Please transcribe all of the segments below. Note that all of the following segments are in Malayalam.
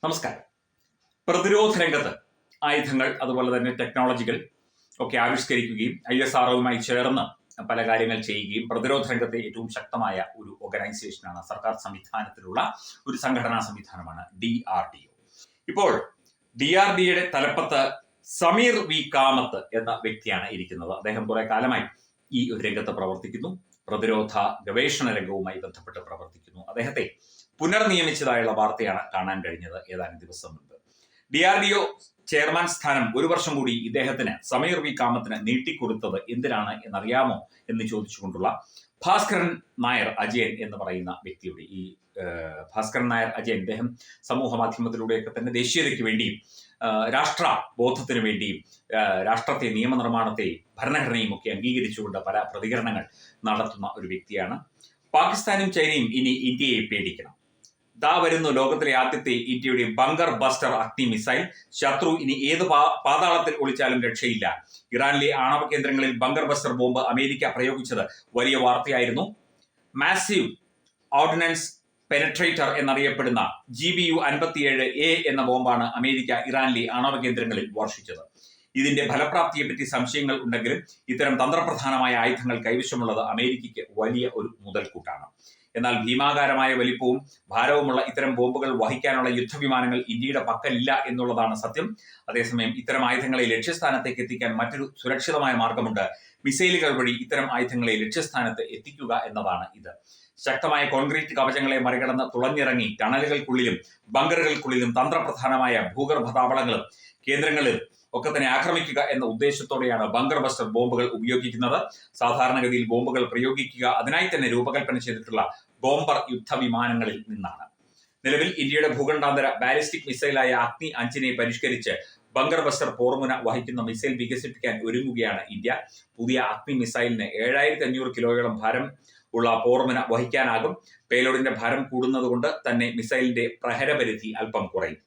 നമസ്കാരം. പ്രതിരോധ രംഗത്ത് ആയുധങ്ങൾ അതുപോലെ തന്നെ ടെക്നോളജികൾ ഒക്കെ ആവിഷ്കരിക്കുകയും ISROയുമായി ചേർന്ന് പല കാര്യങ്ങൾ ചെയ്യുകയും പ്രതിരോധ രംഗത്തെ ഏറ്റവും ശക്തമായ ഒരു ഓർഗനൈസേഷനാണ്, സർക്കാർ സംവിധാനത്തിലുള്ള ഒരു സംഘടനാ സംവിധാനമാണ് DRDO. ഇപ്പോൾ DRDOയുടെ തലപ്പത്ത് സമീർ വി കാമത്ത് എന്ന വ്യക്തിയാണ് ഇരിക്കുന്നത്. അദ്ദേഹം കുറെ കാലമായി ഈ ഒരു രംഗത്ത് പ്രവർത്തിക്കുന്നു, പ്രതിരോധ ഗവേഷണ രംഗവുമായി ബന്ധപ്പെട്ട് പ്രവർത്തിക്കുന്നു. അദ്ദേഹത്തെ പുനർനിയമിച്ചതായുള്ള വാർത്തയാണ് കാണാൻ കഴിഞ്ഞത് ഏതാനും ദിവസം മുൻപ്. DRDO ചെയർമാൻ സ്ഥാനം ഒരു വർഷം കൂടി ഇദ്ദേഹത്തിന്, സമീർ വി കാമത്തിന് നീട്ടിക്കൊടുത്തത് എന്തിനാണ് എന്നറിയാമോ എന്ന് ചോദിച്ചുകൊണ്ടുള്ള ഭാസ്കരൻ നായർ അജയൻ എന്ന് പറയുന്ന വ്യക്തിയുടെ ഈ ഭാസ്കരൻ നായർ അജയൻ, ഇദ്ദേഹം സമൂഹ മാധ്യമത്തിലൂടെയൊക്കെ തന്നെ ദേശീയതയ്ക്ക് വേണ്ടിയും രാഷ്ട്ര ബോധത്തിന് വേണ്ടിയും രാഷ്ട്രത്തെ, നിയമനിർമ്മാണത്തെയും ഭരണഘടനയും ഒക്കെ അംഗീകരിച്ചുകൊണ്ട് പല പ്രതികരണങ്ങൾ നടത്തുന്ന ഒരു വ്യക്തിയാണ്. പാകിസ്ഥാനും ചൈനയും ഇനി ഇന്ത്യയെ പേടിക്കണം. ദാ വരുന്നു ലോകത്തിലെ ആദ്യത്തെ ഇന്ത്യയുടെ ബങ്കർ ബസ്റ്റർ അഗ്നി മിസൈൽ. ശത്രു ഇനി ഏത് പാതാളത്തിൽ ഒളിച്ചാലും രക്ഷയില്ല. ഇറാനിലെ ആണവ കേന്ദ്രങ്ങളിൽ ബങ്കർ ബസ്റ്റർ ബോംബ് അമേരിക്ക പ്രയോഗിച്ചത് വലിയ വാർത്തയായിരുന്നു. മാസീവ് ഓർഡിനൻസ് പെനട്രേറ്റർ എന്നറിയപ്പെടുന്ന GBU 57A എന്ന ബോംബാണ് അമേരിക്ക ഇറാനിലെ ആണവ കേന്ദ്രങ്ങളിൽ വർഷിച്ചത്. ഇതിന്റെ ഫലപ്രാപ്തിയെപ്പറ്റി സംശയങ്ങൾ ഉണ്ടെങ്കിലും ഇത്തരം തന്ത്രപ്രധാനമായ ആയുധങ്ങൾ കൈവശമുള്ളത് അമേരിക്കയ്ക്ക് വലിയ ഒരു മുതൽക്കൂട്ടാണ്. എന്നാൽ ഭീമാകാരമായ വലിപ്പവും ഭാരവുമുള്ള ഇത്തരം ബോംബുകൾ വഹിക്കാനുള്ള യുദ്ധവിമാനങ്ങൾ ഇന്ത്യയുടെ പക്കലില്ല എന്നുള്ളതാണ് സത്യം. അതേസമയം ഇത്തരം ആയുധങ്ങളെ ലക്ഷ്യസ്ഥാനത്തേക്ക് എത്തിക്കാൻ മറ്റൊരു സുരക്ഷിതമായ മാർഗമുണ്ട്. മിസൈലുകൾ വഴി ഇത്തരം ആയുധങ്ങളെ ലക്ഷ്യസ്ഥാനത്ത് എത്തിക്കുക എന്നതാണ് ഇത്. ശക്തമായ കോൺക്രീറ്റ് കവചങ്ങളെ മറികടന്ന് തുളഞ്ഞിറങ്ങി ടണലുകൾക്കുള്ളിലും ബങ്കറുകൾക്കുള്ളിലും തന്ത്രപ്രധാനമായ ഭൂഗർഭ താവളങ്ങളും കേന്ദ്രങ്ങളും ഒക്കെ തന്നെ ആക്രമിക്കുക എന്ന ഉദ്ദേശത്തോടെയാണ് ബങ്കർ ബസ്റ്റർ ബോംബുകൾ ഉപയോഗിക്കുന്നത്. സാധാരണഗതിയിൽ ബോംബുകൾ പ്രയോഗിക്കുക അതിനായി തന്നെ രൂപകൽപ്പന ചെയ്തിട്ടുള്ള ബോംബർ യുദ്ധവിമാനങ്ങളിൽ നിന്നാണ്. നിലവിൽ ഇന്ത്യയുടെ ഭൂഖണ്ഡാന്തര ബാലിസ്റ്റിക് മിസൈലായ അഗ്നി 5 പരിഷ്കരിച്ച് ബങ്കർ ബസ്റ്റർ പോർമുന വഹിക്കുന്ന മിസൈൽ വികസിപ്പിക്കാൻ ഒരുങ്ങുകയാണ് ഇന്ത്യ. പുതിയ അഗ്നി മിസൈലിന് 7500 കിലോയോളം ഭാരം ഉള്ള പോർമുന വഹിക്കാനാകും. പേലോഡിന്റെ ഭാരം കൂടുന്നത് കൊണ്ട് തന്നെ മിസൈലിന്റെ പ്രഹരപരിധി അല്പം കുറയും.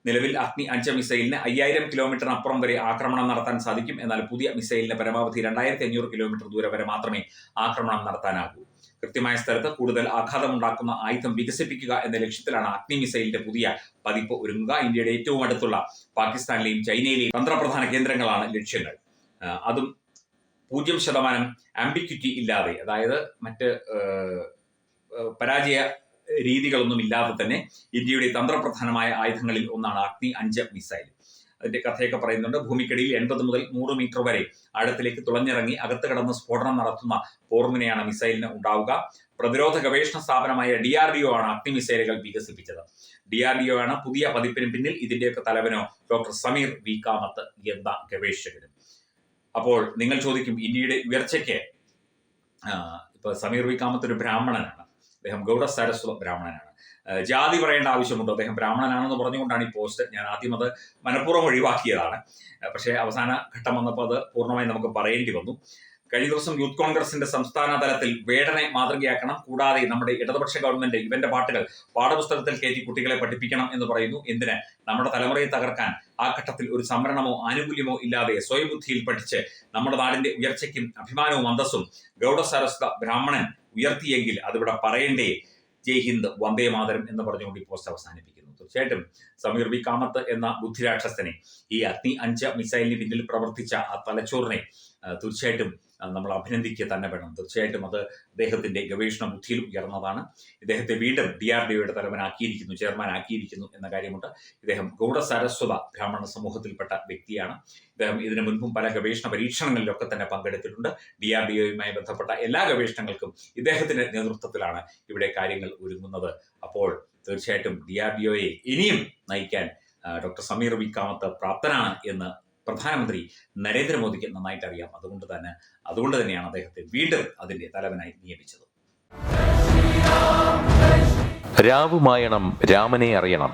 നിലവിൽ അഗ്നി 5 മിസൈലിന് 5000 കിലോമീറ്ററിനപ്പുറം വരെ ആക്രമണം നടത്താൻ സാധിക്കും. എന്നാൽ പുതിയ മിസൈലിന് പരമാവധി 2500 കിലോമീറ്റർ ദൂരം വരെ മാത്രമേ ആക്രമണം നടത്താനാകൂ. കൃത്യമായ സ്ഥലത്ത് കൂടുതൽ ആഘാതമുണ്ടാക്കുന്ന ആയുധം വികസിപ്പിക്കുക എന്ന ലക്ഷ്യത്തിലാണ് അഗ്നി മിസൈലിന്റെ പുതിയ പതിപ്പ് ഒരുങ്ങുക. ഇന്ത്യയുടെ ഏറ്റവും അടുത്തുള്ള പാകിസ്ഥാനിലെയും ചൈനയിലെയും തന്ത്രപ്രധാന കേന്ദ്രങ്ങളാണ് ലക്ഷ്യങ്ങൾ. അതും 0% ആംബിക്വിറ്റി ഇല്ലാതെ, അതായത് മറ്റ് പരാജയ രീതികളൊന്നും ഇല്ലാതെ തന്നെ ഇന്ത്യയുടെ തന്ത്രപ്രധാനമായ ആയുധങ്ങളിൽ ഒന്നാണ് അഗ്നി 5 മിസൈൽ. അതിന്റെ കഥയൊക്കെ പറയുന്നുണ്ട്. ഭൂമിക്കടിയിൽ 80 മുതൽ 100 മീറ്റർ വരെ ആഴത്തിലേക്ക് തുളഞ്ഞിറങ്ങി അകത്ത് കടന്ന് സ്ഫോടനം നടത്തുന്ന പോർമുനയാണ് മിസൈലിന് ഉണ്ടാവുക. പ്രതിരോധ ഗവേഷണ സ്ഥാപനമായ DRDO ആണ് അഗ്നി മിസൈലുകൾ വികസിപ്പിച്ചത്. DRDO ആണ് പുതിയ പതിപ്പിന് പിന്നിൽ. ഇതിന്റെയൊക്കെ തലവനോ ഡോക്ടർ സമീർ വി കാമത്ത് എന്ന ഗവേഷകനും. അപ്പോൾ നിങ്ങൾ ചോദിക്കും, ഇന്ത്യയുടെ ഉയർച്ചയ്ക്ക് ഇപ്പൊ സമീർ വി കാമത്ത് ഒരു ബ്രാഹ്മണനാണ്, അദ്ദേഹം ഗൗഡ സാരസ്വത ബ്രാഹ്മണനാണ്. ജാതി പറയേണ്ട ആവശ്യമുണ്ടോ? അദ്ദേഹം ബ്രാഹ്മണനാണെന്ന് പറഞ്ഞുകൊണ്ടാണ് ഈ പോസ്റ്റ്. ഞാൻ ആദ്യം അത് മനഃപൂർവ്വം ഒഴിവാക്കിയതാണ്. പക്ഷേ അവസാന ഘട്ടം വന്നപ്പോൾ അത് പൂർണ്ണമായി നമുക്ക് പറയേണ്ടി വന്നു. കഴിഞ്ഞ ദിവസം യൂത്ത് കോൺഗ്രസിന്റെ സംസ്ഥാന തലത്തിൽ വേടനെ മാതൃകയാക്കണം, കൂടാതെ നമ്മുടെ ഇടതുപക്ഷ ഗവൺമെന്റ് ഇവന്റെ പാട്ടുകൾ പാഠപുസ്തകത്തിൽ കയറ്റി കുട്ടികളെ പഠിപ്പിക്കണം എന്ന് പറയുന്നു. എന്തിന്? നമ്മുടെ തലമുറയെ തകർക്കാൻ. ആ ഘട്ടത്തിൽ ഒരു സംവരണമോ ആനുകൂല്യമോ ഇല്ലാതെ സ്വയബുദ്ധിയിൽ പഠിച്ച് നമ്മുടെ നാടിന്റെ ഉയർച്ചയ്ക്കും അഭിമാനവും അന്തസ്സും ഗൗഡ സാരസ്വത ബ്രാഹ്മണൻ ഉയർത്തിയെങ്കിൽ അതിവിടെ പറയണ്ടേ. ജയ് ഹിന്ദ്, വന്ദേ മാതരം എന്ന് പറഞ്ഞുകൊണ്ട് ഈ പോസ്റ്റ് അവസാനിപ്പിക്കുന്നു. തീർച്ചയായിട്ടും സമീർ വി കാമത്ത് എന്ന ബുദ്ധിരാക്ഷസനെ, ഈ അഗ്നി 5 മിസൈലിന് പിന്നിൽ പ്രവർത്തിച്ച ആ തലച്ചോറിനെ തീർച്ചയായിട്ടും നമ്മൾ അഭിനന്ദിക്കുക തന്നെ വേണം. തീർച്ചയായിട്ടും അത് അദ്ദേഹത്തിന്റെ ഗവേഷണ ബുദ്ധിയിൽ ഉയർന്നതാണ്. ഇദ്ദേഹത്തെ വീണ്ടും DRDOയുടെ തലവനാക്കിയിരിക്കുന്നു, ചെയർമാൻ ആക്കിയിരിക്കുന്നു എന്ന കാര്യമുണ്ട്. ഇദ്ദേഹം ഗൗഡ സാരസ്വത ബ്രാഹ്മണ സമൂഹത്തിൽപ്പെട്ട വ്യക്തിയാണ്. ഇദ്ദേഹം ഇതിനു മുൻപും പല ഗവേഷണ പരീക്ഷണങ്ങളിലൊക്കെ തന്നെ പങ്കെടുത്തിട്ടുണ്ട്. DRDOയുമായി ബന്ധപ്പെട്ട എല്ലാ ഗവേഷണങ്ങൾക്കും ഇദ്ദേഹത്തിന്റെ നേതൃത്വത്തിലാണ് ഇവിടെ കാര്യങ്ങൾ ഒരുങ്ങുന്നത്. അപ്പോൾ തീർച്ചയായിട്ടും DRDOയെ ഇനിയും നയിക്കാൻ ഡോക്ടർ സമീർ വി കാമത്ത് പ്രാപ്തനാണ് എന്ന് പ്രധാനമന്ത്രി നരേന്ദ്രമോദിക്ക് നന്നായിട്ട് അറിയാം. അതുകൊണ്ട് തന്നെയാണ് അദ്ദേഹത്തെ വീണ്ടും അതിന്റെ തലവനായി നിയമിച്ചത്. രാവുമായണം രാമനെ അറിയണം.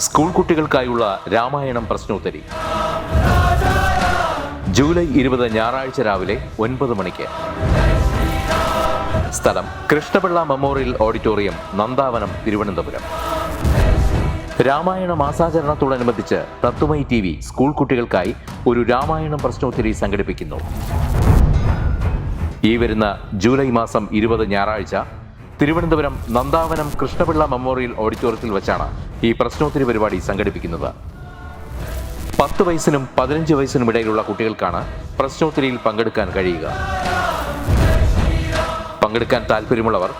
സ്കൂൾ കുട്ടികൾക്കായുള്ള രാമായണം പ്രശ്നോത്തരി ജൂലൈ 20 ഞായറാഴ്ച രാവിലെ 9 മണിക്ക്. സ്ഥലം കൃഷ്ണപിള്ള മെമ്മോറിയൽ ഓഡിറ്റോറിയം, നന്ദാവനം, തിരുവനന്തപുരം. രാമായണ മാസാചരണത്തോടനുബന്ധിച്ച് തത്വമയി TV സ്കൂൾ കുട്ടികൾക്കായി ഒരു രാമായണം പ്രശ്നോത്തരി സംഘടിപ്പിക്കുന്നു. ഈ വരുന്ന ജൂലൈ മാസം 20 ഞായറാഴ്ച തിരുവനന്തപുരം നന്ദാവനം കൃഷ്ണപിള്ള മെമ്മോറിയൽ ഓഡിറ്റോറിയത്തിൽ വെച്ചാണ് ഈ പ്രശ്നോത്തരി പരിപാടി സംഘടിപ്പിക്കുന്നത്. 10 വയസ്സിനും 15 വയസ്സിനും ഇടയിലുള്ള കുട്ടികൾക്കാണ് പ്രശ്നോത്തരിയിൽ പങ്കെടുക്കാൻ കഴിയുക. പങ്കെടുക്കാൻ താല്പര്യമുള്ളവർ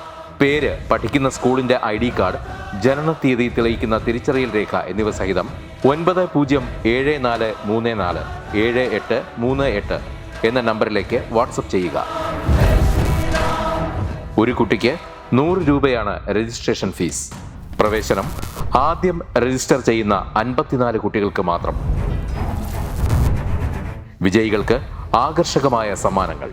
പേര്, പഠിക്കുന്ന സ്കൂളിന്റെ ID കാർഡ്, ജനനത്തീയതി തെളിയിക്കുന്ന തിരിച്ചറിയൽ രേഖ എന്നിവ സഹിതം 9074347838 എന്ന നമ്പറിലേക്ക് വാട്സപ്പ് ചെയ്യുക. ഒരു കുട്ടിക്ക് 100 രൂപയാണ് രജിസ്ട്രേഷൻ ഫീസ്. പ്രവേശനം ആദ്യം രജിസ്റ്റർ ചെയ്യുന്ന 54 കുട്ടികൾക്ക് മാത്രം. വിജയികൾക്ക് ആകർഷകമായ സമ്മാനങ്ങൾ.